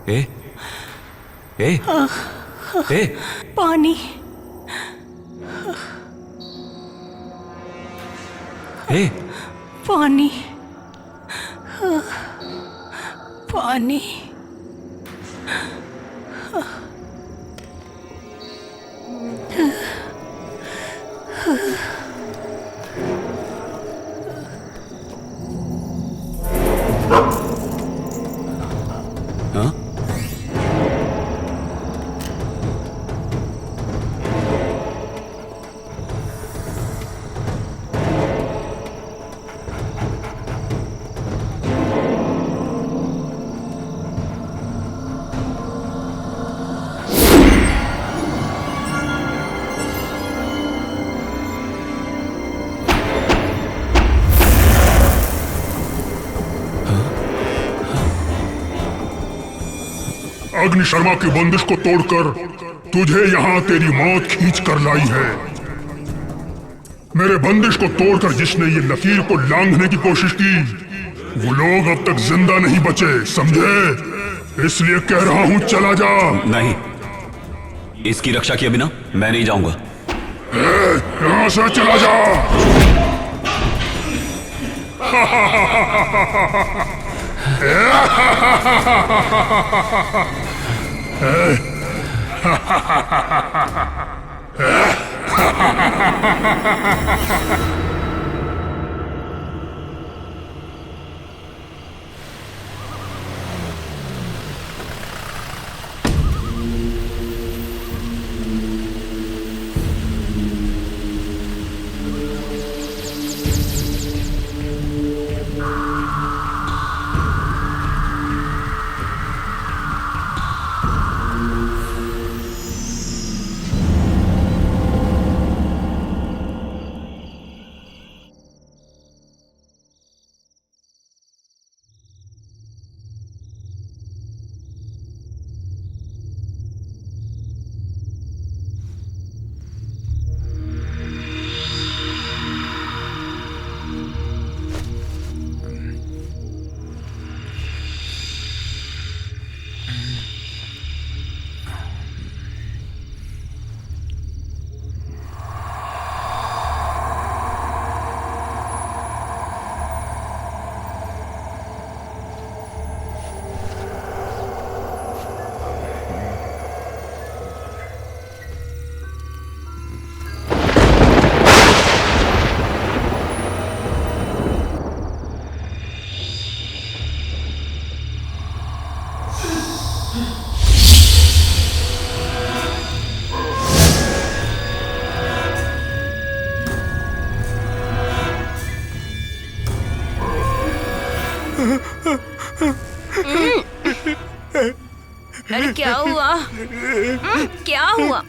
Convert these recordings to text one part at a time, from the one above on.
ए, ए, ए, पानी। ए, पानी। पानी। हाँ? अग्नि शर्मा की बंदिश को तोड़कर तुझे यहाँ तेरी मौत खींच कर लाई है। मेरे बंदिश को तोड़कर जिसने ये लकीर को लांघने की कोशिश की, वो लोग अब तक जिंदा नहीं बचे, समझे? इसलिए कह रहा हूँ चला जा। नहीं, इसकी रक्षा किए बिना मैं नहीं जाऊंगा। यहाँ से चला जा। अरे क्या हुआ? क्या हुआ?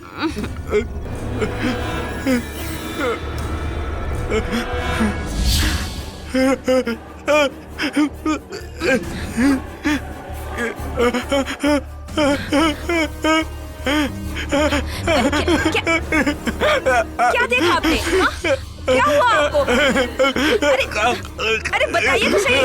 क्या देखा आपने? हाँ? क्या हुआ आपको? अरे बताइए तो सही।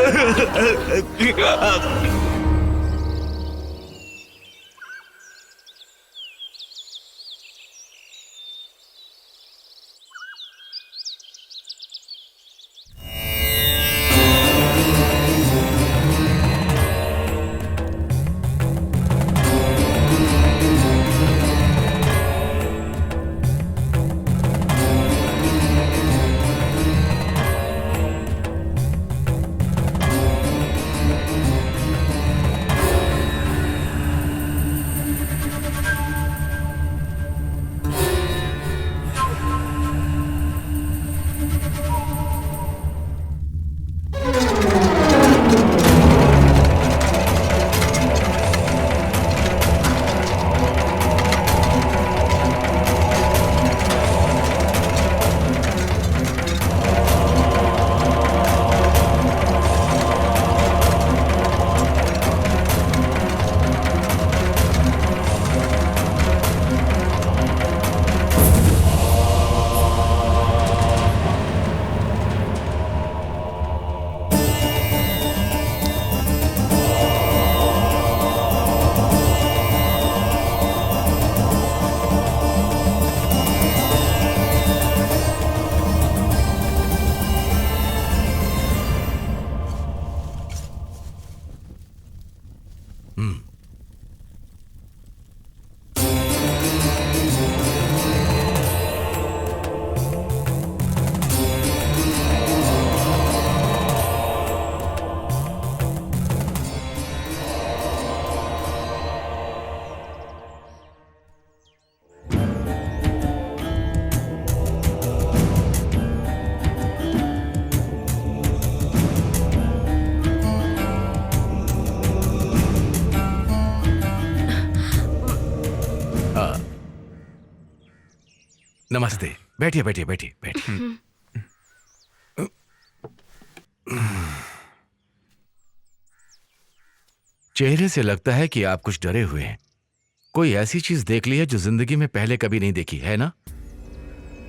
नमस्ते। बैठिए बैठिए बैठिए बैठिए। चेहरे से लगता है कि आप कुछ डरे हुए हैं। कोई ऐसी चीज देख ली है जो जिंदगी में पहले कभी नहीं देखी है ना?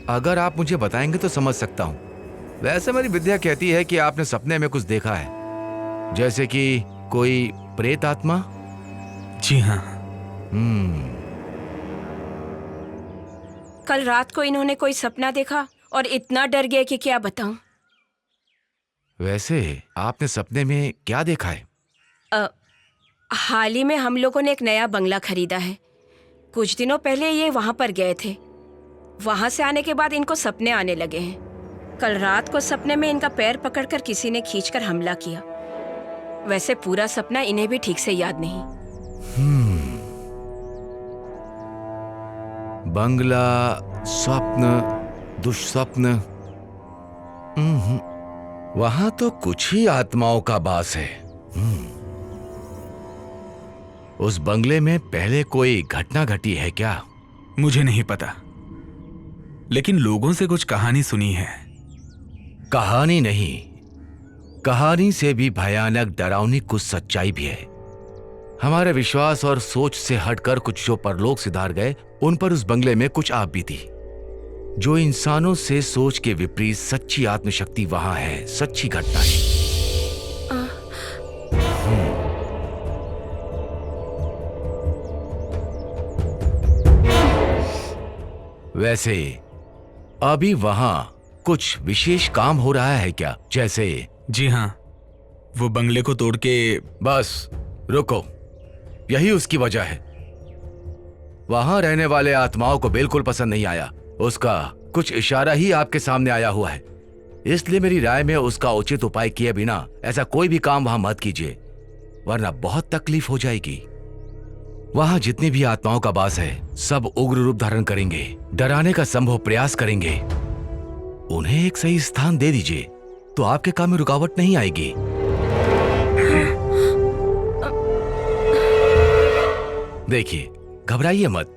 अगर आप मुझे बताएंगे तो समझ सकता हूं। वैसे मेरी विद्या कहती है कि आपने सपने में कुछ देखा है, जैसे कि कोई प्रेत आत्मा। जी हाँ। कल रात को इन्होंने कोई सपना देखा और इतना डर गए कि क्या बताऊं। वैसे आपने सपने में क्या देखा है? हाल ही में हम लोगों ने एक नया बंगला खरीदा है। कुछ दिनों पहले ये वहां पर गए थे। वहां से आने के बाद इनको सपने आने लगे हैं। कल रात को सपने में इनका पैर पकड़कर किसी ने खींचकर हमला किया। वैसे पूरा सपना इन्हें भी ठीक से याद नहीं। बंगला, स्वप्न, दुष्स्वप्न। वहां तो कुछ ही आत्माओं का वास है। उस बंगले में पहले कोई घटना घटी है क्या? मुझे नहीं पता, लेकिन लोगों से कुछ कहानी सुनी है। कहानी नहीं, कहानी से भी भयानक डरावनी कुछ सच्चाई भी है। हमारे विश्वास और सोच से हटकर कुछ जो परलोक सिधार गए, उन पर उस बंगले में कुछ आप बीती। जो इंसानों से सोच के विपरीत सच्ची आत्मशक्ति वहां है, सच्ची घटना है। वैसे अभी वहां कुछ विशेष काम हो रहा है क्या? जैसे? जी हाँ, वो बंगले को तोड़ के। बस रुको, यही उसकी वजह है। वहां रहने वाले आत्माओं को बिल्कुल पसंद नहीं आया। उसका कुछ इशारा ही आपके सामने आया हुआ है। इसलिए मेरी राय में उसका उचित उपाय किए बिना ऐसा कोई भी काम वहां मत कीजिए, वरना बहुत तकलीफ हो जाएगी। वहां जितनी भी आत्माओं का वास है, सब उग्र रूप धारण करेंगे, डराने का संभव प्रयास करेंगे। उन्हें एक सही स्थान दे दीजिए तो आपके काम में रुकावट नहीं आएगी। देखिए, घबराइए मत।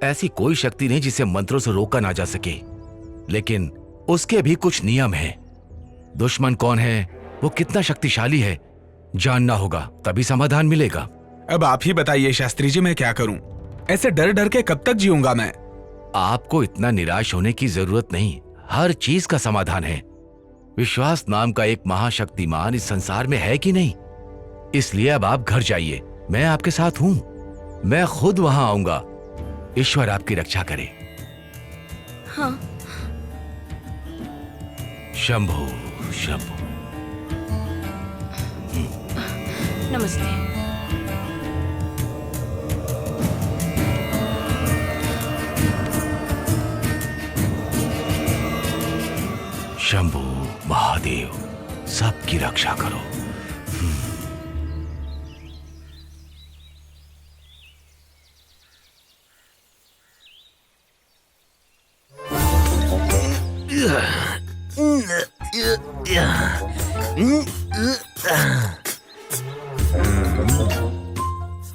ऐसी कोई शक्ति नहीं जिसे मंत्रों से रोका ना जा सके, लेकिन उसके भी कुछ नियम हैं। दुश्मन कौन है, वो कितना शक्तिशाली है, जानना होगा, तभी समाधान मिलेगा। अब आप ही बताइए शास्त्री जी, मैं क्या करूं? ऐसे डर डर के कब तक जीऊंगा मैं? आपको इतना निराश होने की जरूरत नहीं। हर चीज का समाधान है। विश्वास नाम का एक महाशक्तिमान इस संसार में है कि नहीं? इसलिए अब आप घर जाइए, मैं आपके साथ हूं। मैं खुद वहां आऊंगा। ईश्वर आपकी रक्षा करे। हाँ। शंभु शंभु। नमस्ते। शंभु महादेव, सबकी रक्षा करो।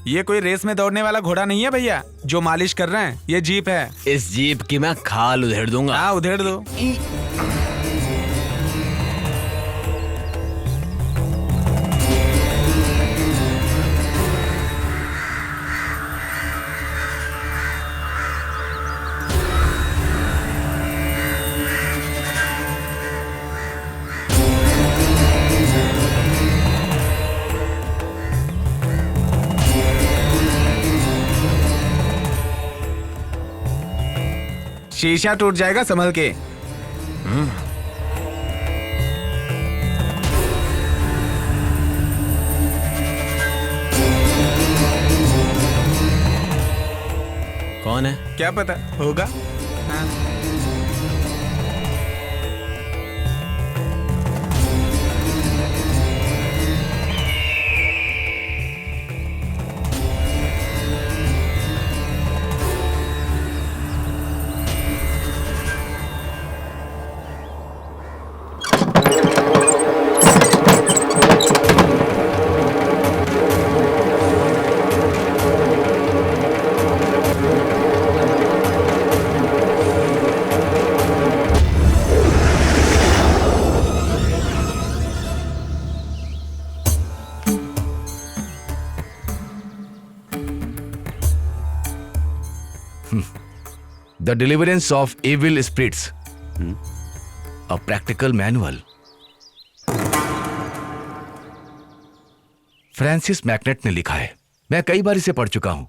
ये कोई रेस में दौड़ने वाला घोड़ा नहीं है भैया जो मालिश कर रहे हैं। ये जीप है। इस जीप की मैं खाल उधेड़ दूंगा। हाँ, उधेड़ दो। शीशा टूट जाएगा, संभल के। कौन है? क्या पता होगा। हाँ। The deliverance of evil spirits, a practical manual. Francis MacNutt ने लिखा है। मैं कई बार इसे पढ़ चुका हूं,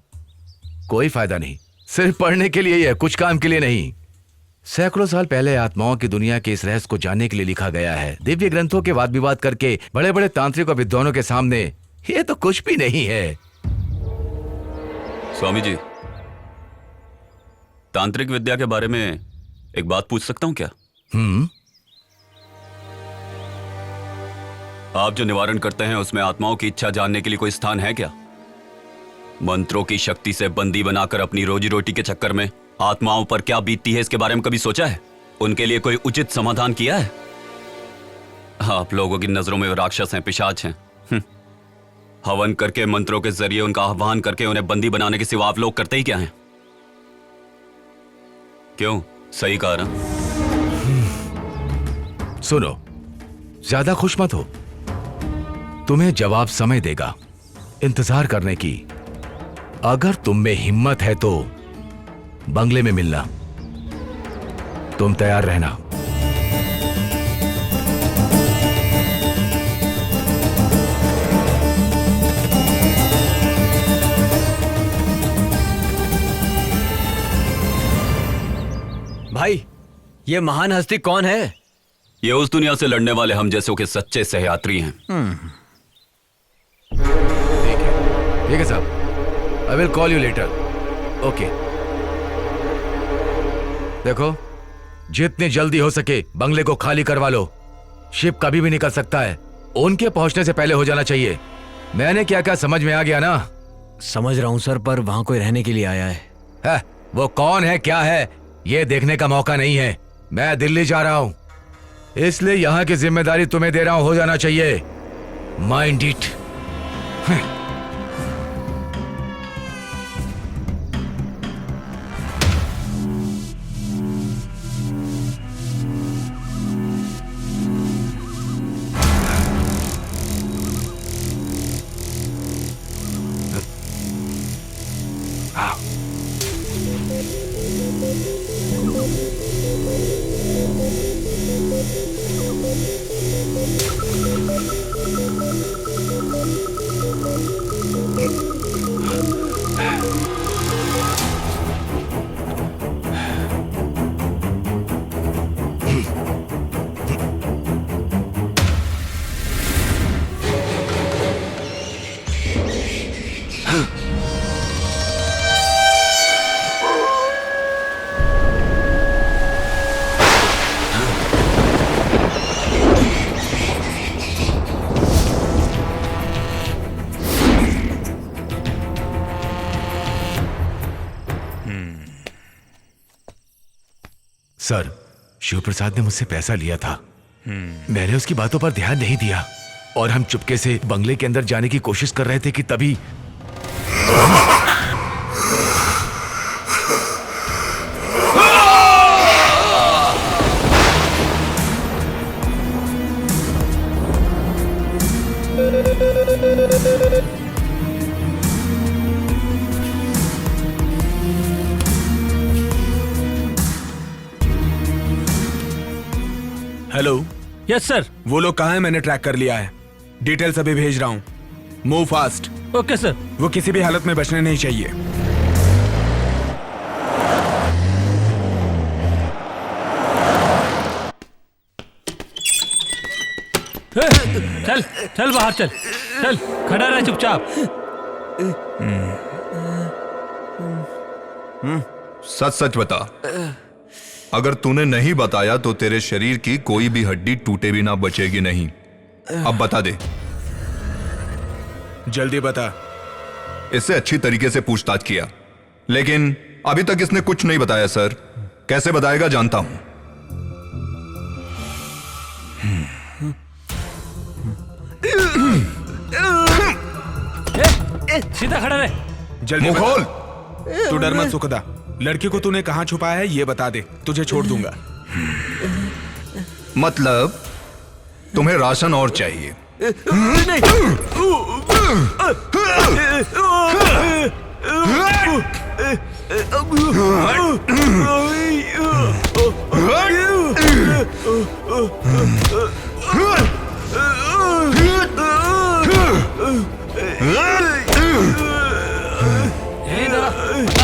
कोई फायदा नहीं। सिर्फ पढ़ने के लिए ही है, कुछ काम के लिए नहीं। सैकड़ों साल पहले आत्माओं की दुनिया के इस रहस्य को जानने के लिए लिखा गया है। दिव्य ग्रंथों के वाद विवाद करके बड़े बड़े तांत्रिक और विद्वानों के सामने ये तो कुछ भी नहीं है। स्वामी जी, तांत्रिक विद्या के बारे में एक बात पूछ सकता हूं क्या? आप जो निवारण करते हैं उसमें आत्माओं की इच्छा जानने के लिए कोई स्थान है क्या? मंत्रों की शक्ति से बंदी बनाकर अपनी रोजी रोटी के चक्कर में आत्माओं पर क्या बीतती है, इसके बारे में कभी सोचा है? उनके लिए कोई उचित समाधान किया है? आप लोगों की नजरों में वो राक्षस हैं, पिशाच हैं। हवन करके, मंत्रों के जरिए उनका आह्वान करके उन्हें बंदी बनाने के सिवा आप लोग करते ही क्या हैं? क्यों? सही कहा ना? सुनो, ज्यादा खुश मत हो। तुम्हें जवाब समय देगा, इंतजार करने की। अगर तुम में हिम्मत है तो बंगले में मिलना। तुम तैयार रहना। भाई, ये महान हस्ती कौन है? ये उस दुनिया से लड़ने वाले हम जैसों के सच्चे सहयात्री हैं। ठीक है साहब, I will call you later. Okay. देखो, जितनी जल्दी हो सके बंगले को खाली करवा लो। शिप कभी भी निकल सकता है, उनके पहुंचने से पहले हो जाना चाहिए। मैंने क्या क्या समझ में आ गया ना? समझ रहा हूं सर, पर वहां कोई रहने के लिए आया है। वो कौन है, क्या है, ये देखने का मौका नहीं है। मैं दिल्ली जा रहा हूं, इसलिए यहां की जिम्मेदारी तुम्हें दे रहा हूं, हो जाना चाहिए। Mind it. सर, शिव प्रसाद ने मुझसे पैसा लिया था। मैंने उसकी बातों पर ध्यान नहीं दिया और हम चुपके से बंगले के अंदर जाने की कोशिश कर रहे थे कि तभी हेलो। Yes sir. वो लोग कहाँ हैं? मैंने ट्रैक कर लिया है। डिटेल्स अभी भेज रहा हूँ। Move fast. Okay sir. वो किसी भी हालत में बचने नहीं चाहिए। चल चल बाहर चल, चल खड़ा रह चुपचाप। सच सच बता, अगर तूने नहीं बताया तो तेरे शरीर की कोई भी हड्डी टूटे भी ना बचेगी नहीं। अब बता दे। जल्दी बता। इससे अच्छी तरीके से पूछताछ किया, लेकिन अभी तक इसने कुछ नहीं बताया सर। कैसे बताएगा जानता हूं। सीधा खड़ा रह। जल्दी मुंह खोल। तू डर मत सुखदा। लड़की को तूने कहां छुपाया है ये बता दे, तुझे छोड़ दूंगा। मतलब तुम्हें राशन और चाहिए?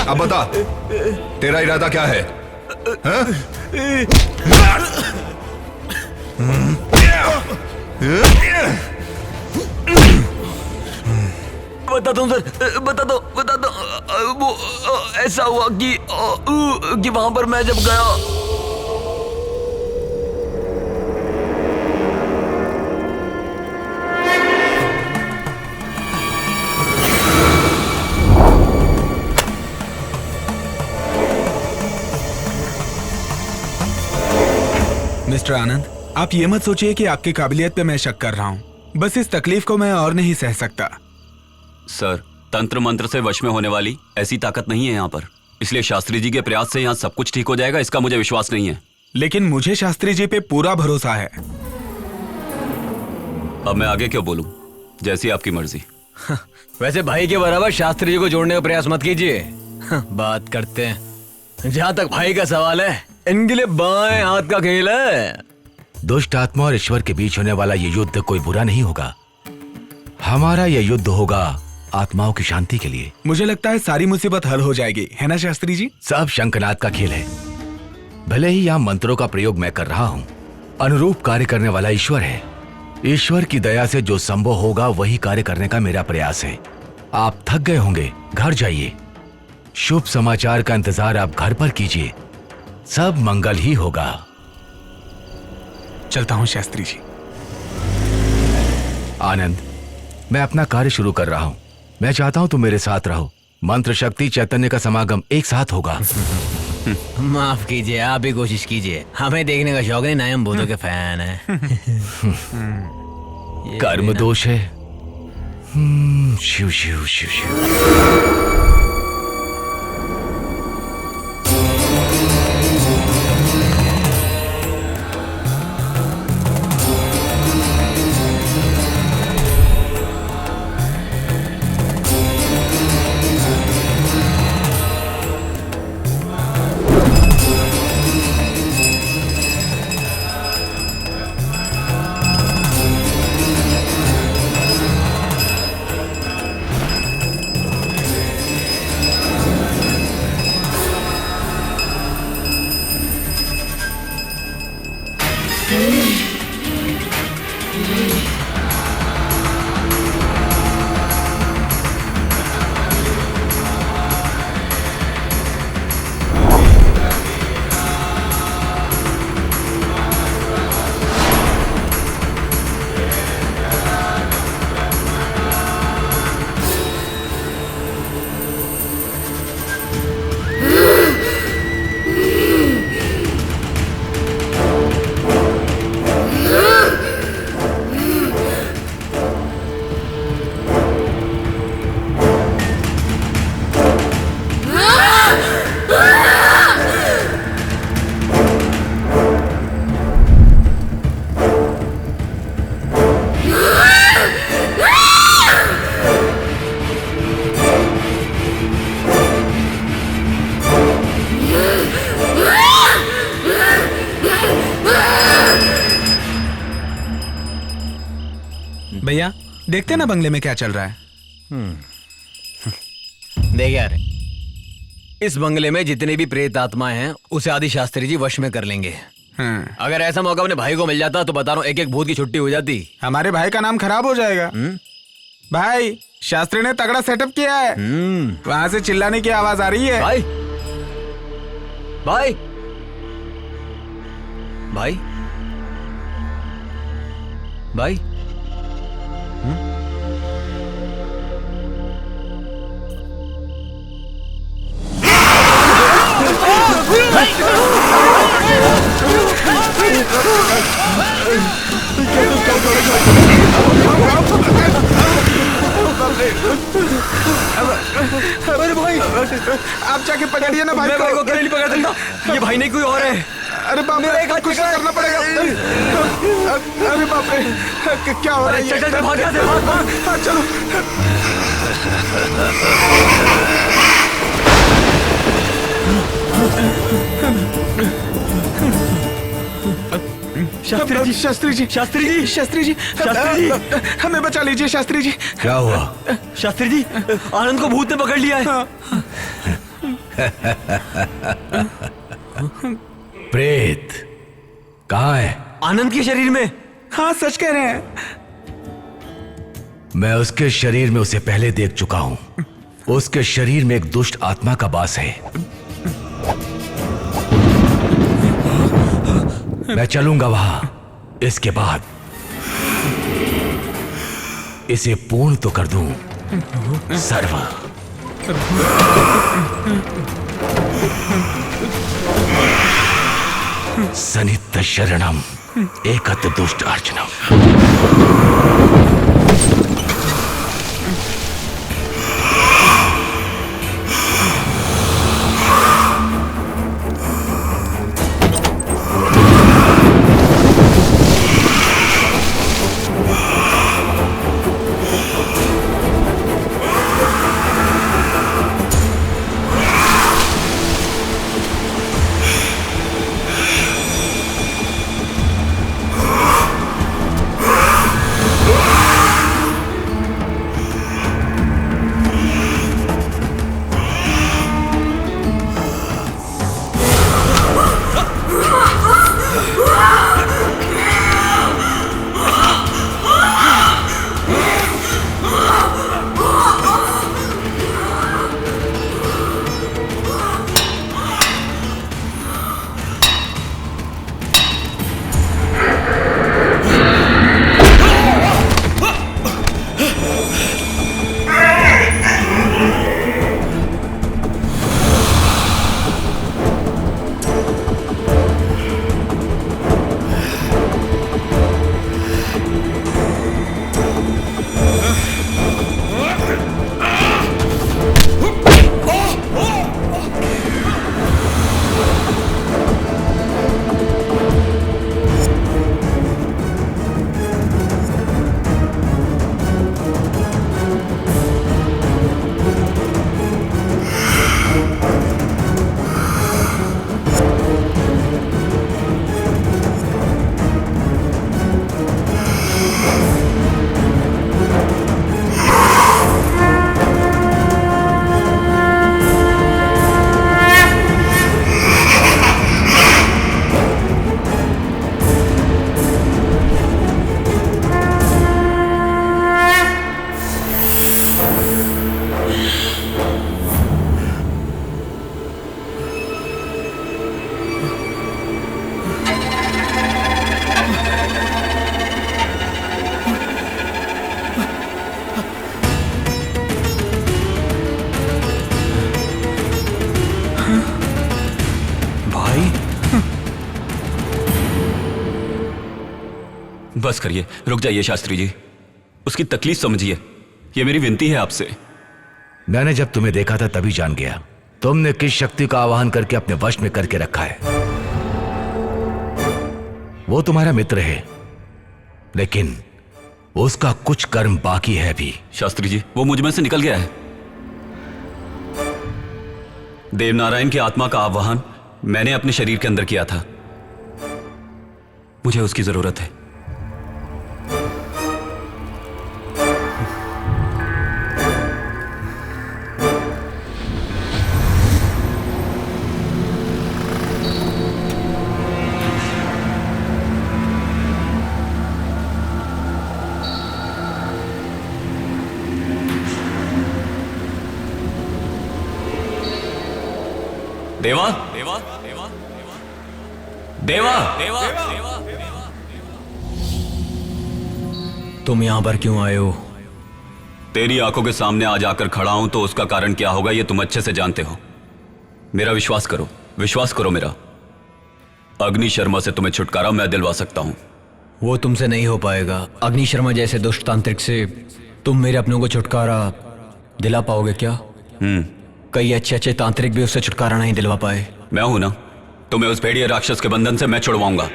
अब बता, तेरा इरादा क्या है? हाँ? बताता हूँ सर, बता दो। वो ऐसा हुआ कि वहां पर मैं जब गया। मिस्टर आनंद, आप ये मत सोचिए कि आपकी काबिलियत पे मैं शक कर रहा हूँ। बस इस तकलीफ को मैं और नहीं सह सकता। सर, तंत्र मंत्र से वश में होने वाली ऐसी ताकत नहीं है यहाँ पर, इसलिए शास्त्री जी के प्रयास से यहाँ सब कुछ ठीक हो जाएगा, इसका मुझे विश्वास नहीं है। लेकिन मुझे शास्त्री जी पे पूरा भरोसा है। अब मैं आगे क्यों बोलूं? जैसी आपकी मर्जी। वैसे भाई के बराबर शास्त्री जी को जोड़ने का प्रयास मत कीजिए। बात करते हैं। जहाँ तक भाई का सवाल है, इनके लिए बाएं हाथ का खेल है। दुष्ट आत्मा और ईश्वर के बीच होने वाला ये युद्ध कोई बुरा नहीं होगा। हमारा ये युद्ध होगा आत्माओं की शांति के लिए। मुझे लगता है सारी मुसीबत हल हो जाएगी, है ना शास्त्री जी? सब शंखनाद का खेल है। भले ही यहाँ मंत्रों का प्रयोग मैं कर रहा हूँ, अनुरूप कार्य करने वाला ईश्वर है। ईश्वर की दया से जो संभव होगा वही कार्य करने का मेरा प्रयास है। आप थक गए होंगे, घर जाइए। शुभ समाचार का इंतजार आप घर पर कीजिए, सब मंगल ही होगा। चलता हूँ शास्त्री जी। आनंद, मैं अपना कार्य शुरू कर रहा हूँ। मैं चाहता हूँ तुम मेरे साथ रहो। मंत्र शक्ति चैतन्य का समागम एक साथ होगा। माफ कीजिए, आप भी कोशिश कीजिए। हमें देखने का शौक नहीं, ना हम भूतों के फैन है। कर्म दोष है। शिव शिव शिव शिव। भैया देखते ना बंगले में क्या चल रहा है। देख यार, इस बंगले में जितने भी प्रेत आत्माएं हैं उसे आदि शास्त्री जी वश में कर लेंगे। अगर ऐसा मौका अपने भाई को मिल जाता तो बता रहा हूँ, एक एक भूत की छुट्टी हो जाती। हमारे भाई का नाम खराब हो जाएगा। भाई, शास्त्री ने तगड़ा सेटअप किया है। वहां से चिल्लाने की आवाज आ रही है। भाई भाई भाई भाई अरे भाई, आप जाके पकड़िए ना भाई। मैं भाई को अकेले नहीं पकड़ सकता, ये भाई नहीं कोई और है। अरे बाप रे, कुछ करना पड़ेगा। अरे बाप रे, क्या हो रहा है? चल चल भाग यहाँ से, भाग भाग। चलो। शास्त्री जी, शास्त्री जी, शास्त्री जी, शास्त्री जी, शास्त्री जी, हमें बचा लीजिए शास्त्री जी। क्या हुआ? शास्त्री जी, आनंद को भूत ने पकड़ लिया है। प्रेत कहाँ है? आनंद के शरीर में। हाँ सच कह रहे हैं। मैं उसके शरीर में उसे पहले देख चुका हूं। उसके शरीर में एक दुष्ट आत्मा का वास है। मैं चलूंगा वहां। इसके बाद इसे पूर्ण तो कर दूं। सर्व सनित शरणम एकत दुष्ट अर्चनम। बस करिए, रुक जाइए शास्त्री जी। उसकी तकलीफ समझिए। ये मेरी विनती है आपसे। मैंने जब तुम्हें देखा था तभी जान गया तुमने किस शक्ति का आवाहन करके अपने वश में करके रखा है। वो तुम्हारा मित्र है, लेकिन उसका कुछ कर्म बाकी है भी। शास्त्री जी, वो मुझ में से निकल गया है। देवनारायण की आत्मा का आवाहन मैंने अपने शरीर के अंदर किया था। मुझे उसकी जरूरत है। देवा देवा देवा देवा देवा देवा, तुम यहां पर क्यों आए हो? तेरी आंखों के सामने आज आकर खड़ा हूं तो उसका कारण क्या होगा ये तुम अच्छे से जानते हो। मेरा विश्वास करो, विश्वास करो मेरा। अग्नि शर्मा से तुम्हें छुटकारा मैं दिलवा सकता हूं। वो तुमसे नहीं हो पाएगा। अग्नि शर्मा जैसे दुष्ट तांत्रिक से तुम मेरे अपनों को छुटकारा दिला पाओगे क्या? कई अच्छे अच्छे तांत्रिक भी उससे छुटकारा नहीं दिलवा पाए। मैं हूं ना, तुम्हें उस भेड़िए राक्षस के बंधन से मैं छुड़वाऊंगा।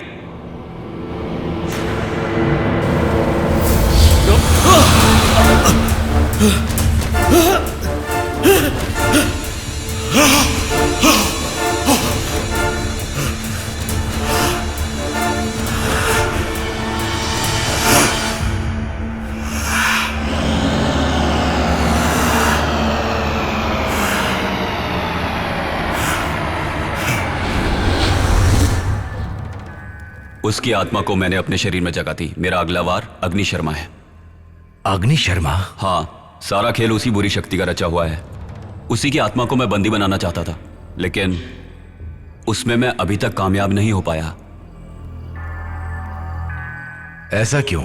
उसकी आत्मा को मैंने अपने शरीर में जगा दी। मेरा अगला वार अग्नि शर्मा है। अग्नि शर्मा? हाँ, सारा खेल उसी बुरी शक्ति का रचा हुआ है। उसी की आत्मा को मैं बंदी बनाना चाहता था, लेकिन उसमें मैं अभी तक कामयाब नहीं हो पाया। ऐसा क्यों?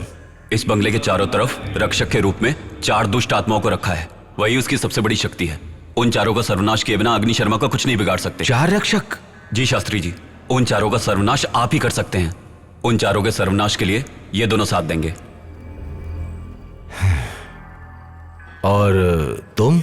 इस बंगले के चारों तरफ रक्षक के रूप में 4 दुष्ट आत्माओं को रखा है। वही उसकी सबसे बड़ी शक्ति है। उन चारों का सर्वनाश किए बिना अग्नि शर्मा का कुछ नहीं बिगाड़ सकते। 4 रक्षक? जी शास्त्री जी, उन चारों का सर्वनाश आप ही कर सकते हैं। उन चारों के सर्वनाश के लिए ये दोनों साथ देंगे। और तुम?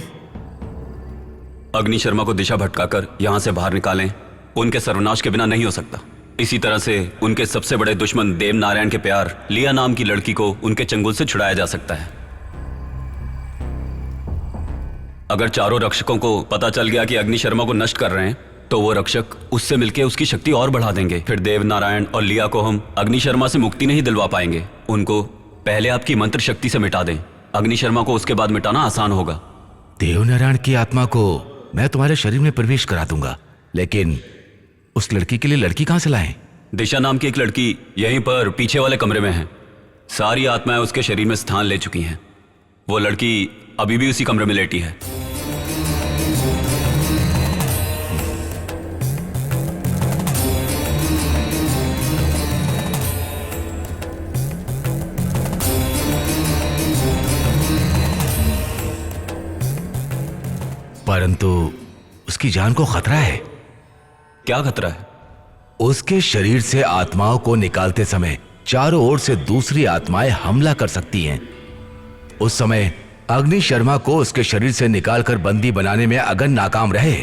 अग्नि शर्मा को दिशा भटकाकर यहां से बाहर निकालें। उनके सर्वनाश के बिना नहीं हो सकता। इसी तरह से उनके सबसे बड़े दुश्मन देव नारायण के प्यार लिया नाम की लड़की को उनके चंगुल से छुड़ाया जा सकता है। अगर चारों रक्षकों को पता चल गया कि अग्नि शर्मा को नष्ट कर रहे हैं, तो वो रक्षक उससे मिलकर उसकी शक्ति और बढ़ा देंगे। फिर देव नारायण और लिया को हम अग्नि शर्मा से मुक्ति नहीं दिलवा पाएंगे। उनको पहले आपकी मंत्र शक्ति से मिटा दें। अग्नि शर्मा को उसके बाद मिटाना आसान होगा। देवनारायण की आत्मा को मैं तुम्हारे शरीर में प्रवेश करा दूंगा, लेकिन उस लड़की के लिए लड़की कहां से लाएं? दिशा नाम की एक लड़की यहीं पर पीछे वाले कमरे में है। सारी आत्माएं उसके शरीर में स्थान ले चुकी हैं। वो लड़की अभी भी उसी कमरे में लेटी है। परंतु उसकी जान को खतरा है। क्या खतरा है? उसके शरीर से आत्माओं को निकालते समय चारों ओर से दूसरी आत्माएं हमला कर सकती हैं। उस समय अग्नि शर्मा को उसके शरीर से निकालकर बंदी बनाने में अगर नाकाम रहे,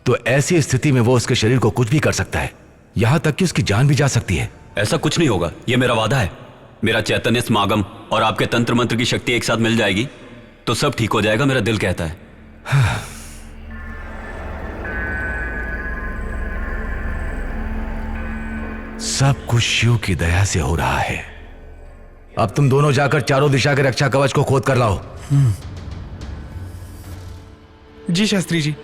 तो ऐसी स्थिति में वो उसके शरीर को कुछ भी कर सकता है, यहां तक कि उसकी जान भी जा सकती है। ऐसा कुछ नहीं होगा, यह मेरा वादा है। मेरा चैतन्य समागम और आपके तंत्र मंत्र की शक्ति एक साथ मिल जाएगी तो सब ठीक हो जाएगा, मेरा दिल कहता है। सब कुछ शिव की दया से हो रहा है। अब तुम दोनों जाकर चारों दिशा के रक्षा कवच को खोद कर लाओ। जी शास्त्री जी।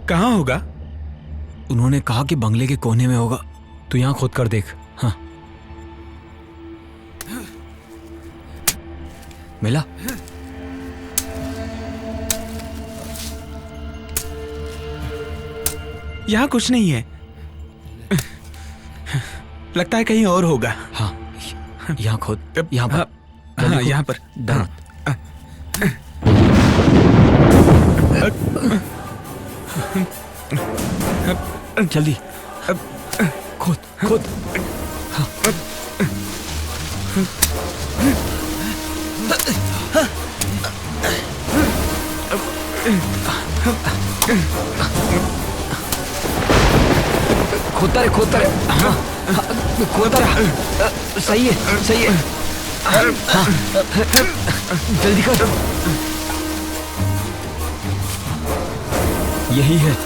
कहाँ होगा? उन्होंने कहा कि बंगले के कोने में होगा। तू यहां खोद कर देख। हाँ, मिला? यहाँ कुछ नहीं है। लगता है कहीं और होगा। हाँ, यहाँ खोद। यहाँ पर। हाँ, यहाँ पर। डन। जल्दी खोद खोद। हाँ। खोदता रहे। हाँ, खोदता रहे। सही है। हाँ, जल्दी कर। यही है।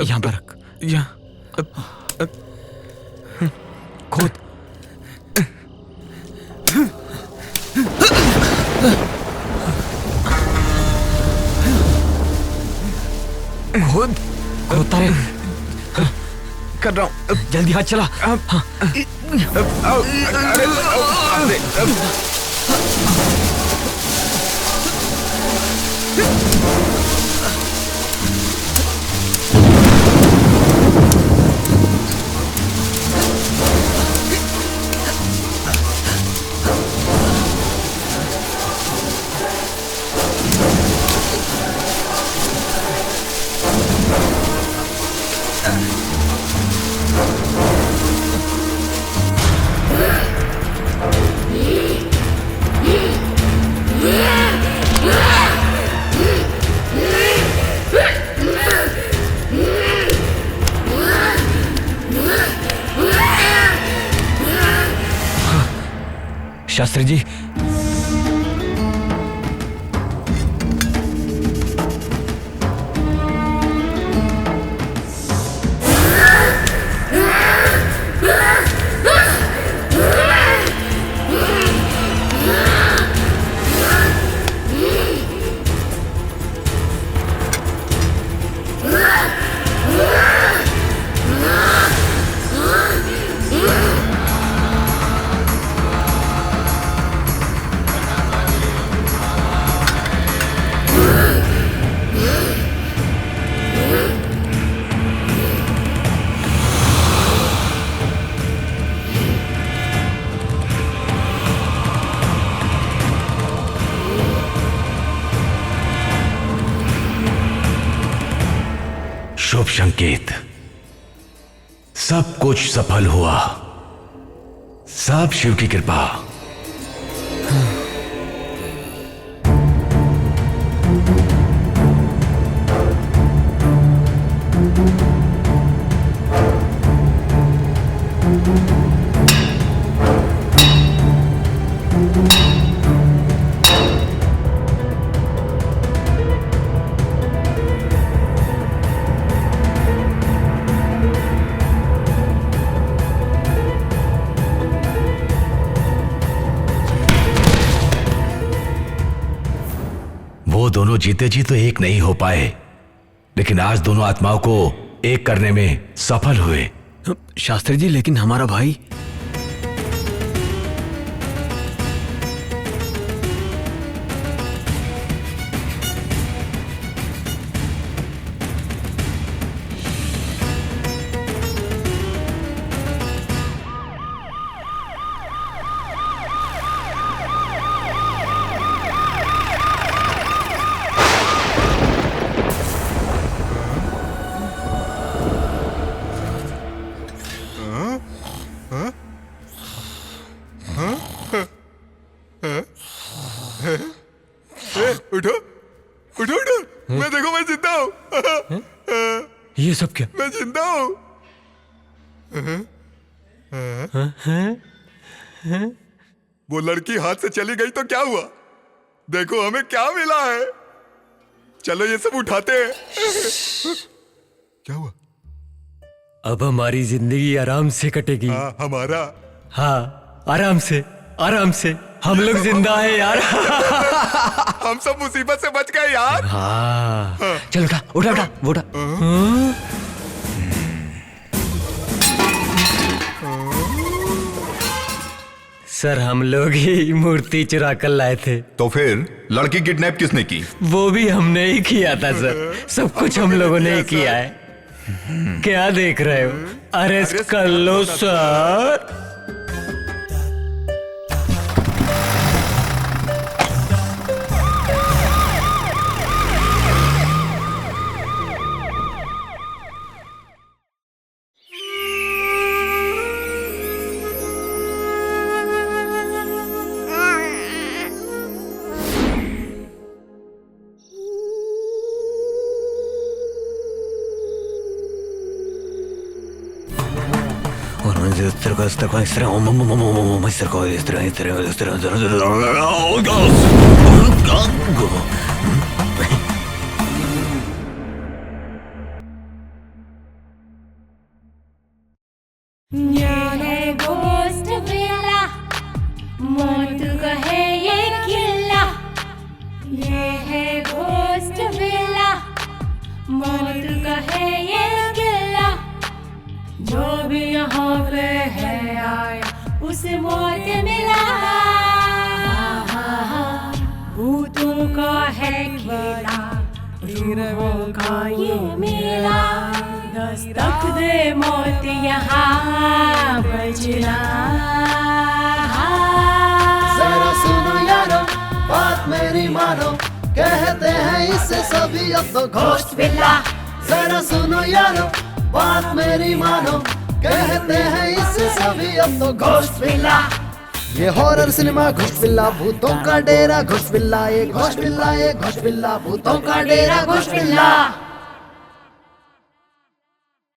यहाँ पर रख। यहाँ खोद। खोद। होता है। कर रहा हूँ। जल्दी हाथ चला। शास्त्री जी, शुभ संकेत। सब कुछ सफल हुआ। सब शिव की कृपा। वो दोनों जीते जी तो एक नहीं हो पाए, लेकिन आज दोनों आत्माओं को एक करने में सफल हुए। शास्त्री जी, लेकिन हमारा भाई। उठो उठो उठो, मैं देखो मैं जिंदा हूँ। ये सब क्या? मैं जिंदा हूँ। वो लड़की हाथ से चली गई तो क्या हुआ? देखो हमें क्या मिला है। चलो ये सब उठाते हैं। क्या हुआ? अब हमारी जिंदगी आराम से कटेगी। हाँ, हमारा। हाँ, आराम से, आराम से। हम लोग जिंदा है यार। हम सब मुसीबत से बच गए यार। हाँ, चल उठा उठा उठा उठा। सर, हम लोग ही मूर्ति चुरा कर लाए थे। तो फिर लड़की किडनैप किसने की? वो भी हमने ही किया था सर। सब कुछ हम लोगों ने ही किया है। क्या देख रहे हो? अरेस्ट कर लो सर। ये है गोस्ट विला, मौत का है ये किला। ये है गोस्ट विला, मौत का है ये ये मिला, भूतों का है खेला, रूहों का ये मेला, दस्तक दे मौत यहाँ बजना। जरा सुनो यारो बात मेरी मानो, कहते हैं इससे सभी अब तो घोस्ट बिल्ला। जरा सुनो यारो बात मेरी मानो, कहते हैं इससे सभी अब तो घोस्ट बिल्ला। ये हॉरर सिनेमा घोस्ट बिल्ला, भूतों का डेरा घोस्ट बिल्ला, ये घोस्ट बिल्ला, ये घोस्ट बिल्ला, भूतों का डेरा घोस्ट बिल्ला।